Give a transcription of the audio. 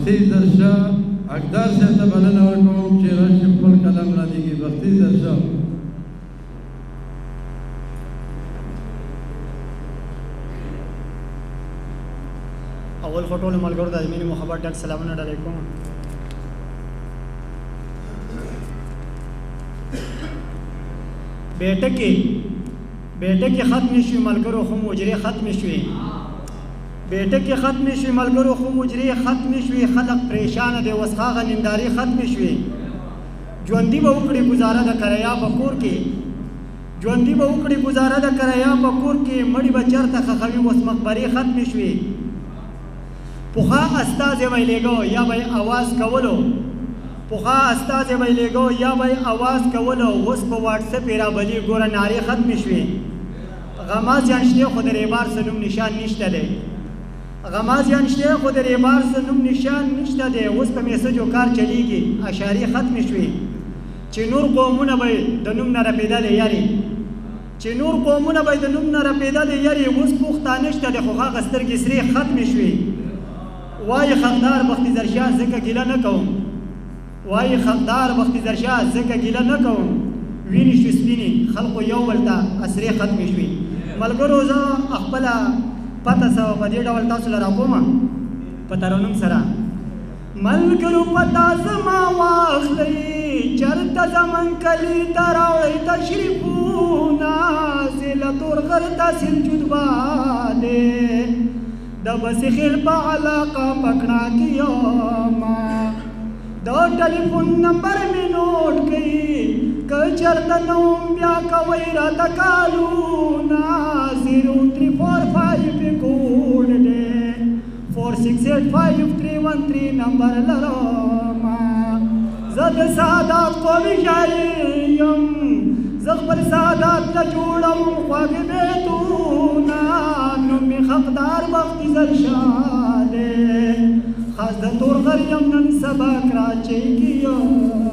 بختي زرشا حقدار صاحب ته بلنه ورکوم چې راشي خپل قلم رالېږي. بختي زرشا. اول خو ټولو ملګرو ته د مینې محبت ډک سلامونه ډالۍ کوم. بیټه کې ختمې شوې ملګرو خو مجرې ختمې شوې. بیټه کې ختمې شوې ملګرو خو مجرې ختمې شوې. خلق پریشانه دی اوس هغه نندارې ختمې شوې. ژوندي به وکړي ګزاره د کریا په کور کې. ژوندي به وکړي ګزاره د کریا په کور کې. مړي به چېرته ښخوي اوس مقبرې ختمې شوې. پخوا استازی ویلېږو یا به یې اواز کولو. پخوا استازی ویلېږو یا به یې اواز کولو. اوس په واټسپ یې رابلي ګوره نارې ختمې شوې. غمازیان شته خو د ریبار څه نوم نشان نشته دی. غمازیان شته خو د ریبار څه نوم نشان نشته دی. اوس په میسجو کار چلیږي اشارې ختمې شوې. چې نور قومونه به د نوم نه رپېدلې یارې. چې نور قومونه به د نوم نه رپېدلې یارې. اوس پوښتانه شته دی خو هغه سترګې سرې ختمې شوې. وای خقدار بختي زرشاه زکه ګیله نه کوم. وای خقدار بختي زرشاه زکه ګیله نه کوم. وینې شو سپینې خلقو یو بل ته اسرې ختمې شوې. ملګرو زه خپله پته سوه په دې ډول تاسو له راکوم په ترنم سره. ملګرو پته زما واخلئ چېرته زموږ کلي ته راوړئ تشریفونه. زه له تورغر داسې جدبانې د بسې خیل په علاقه پکړه کې یما. د ټلیفون نمبر مې نوټ کړئ که چېرته نوم بیا کوئ راته کالونه. 0345 پې کوډ دی 4685 نمبر لرمه. زه د سعادت قومي شاعر یم. زه خپل سعادت ته جوړوم خواږه بیتونه. نوم مې خقدار بختي زرشاه دی. خاص د تورغر یم نن سبا کراچۍ کې یم.